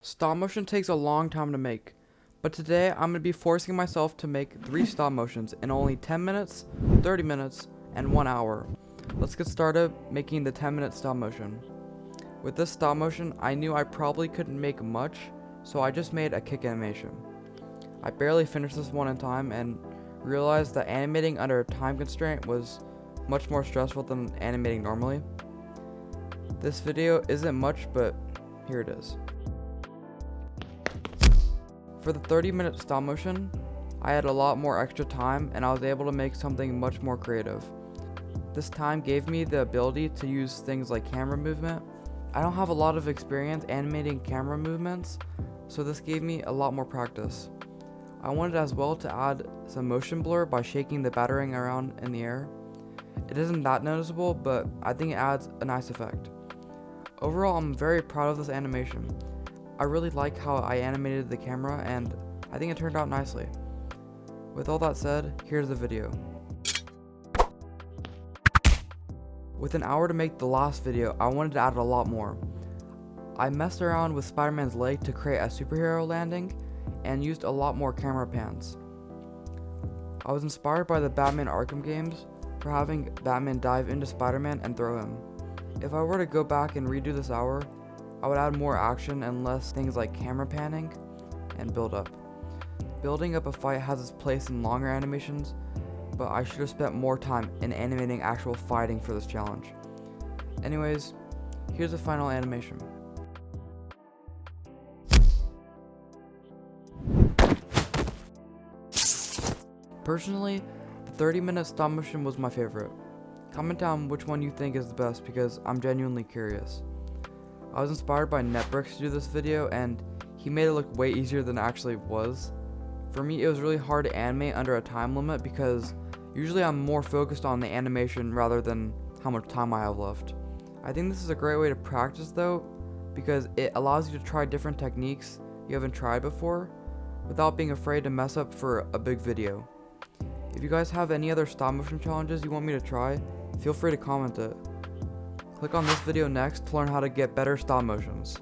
Stop motion takes a long time to make, but today I'm going to be forcing myself to make 3 stop motions in only 10 minutes, 30 minutes, and 1 hour. Let's get started making the 10-minute stop motion. With this stop motion, I knew I probably couldn't make much, so I just made a kick animation. I barely finished this one in time and realized that animating under a time constraint was much more stressful than animating normally. This video isn't much, but here it is. For the 30-minute stop motion, I had a lot more extra time and I was able to make something much more creative. This time gave me the ability to use things like camera movement. I don't have a lot of experience animating camera movements, so this gave me a lot more practice. I wanted as well to add some motion blur by shaking the battering around in the air. It isn't that noticeable, but I think it adds a nice effect. Overall, I'm very proud of this animation. I really like how I animated the camera and I think it turned out nicely. With all that said, here's the video. With an hour to make the last video, I wanted to add a lot more. I messed around with Spider-Man's leg to create a superhero landing and used a lot more camera pans. I was inspired by the Batman Arkham games for having Batman dive into Spider-Man and throw him. If I were to go back and redo this hour, I would add more action and less things like camera panning and build up. Building up a fight has its place in longer animations, but I should have spent more time in animating actual fighting for this challenge. Anyways, here's the final animation. Personally, the 30-minute stop motion was my favorite. Comment down which one you think is the best because I'm genuinely curious. I was inspired by Netbricks to do this video and he made it look way easier than it actually was. For me, it was really hard to animate under a time limit because usually I'm more focused on the animation rather than how much time I have left. I think this is a great way to practice though, because it allows you to try different techniques you haven't tried before without being afraid to mess up for a big video. If you guys have any other stop motion challenges you want me to try, feel free to comment it. Click on this video next to learn how to get better stop motions.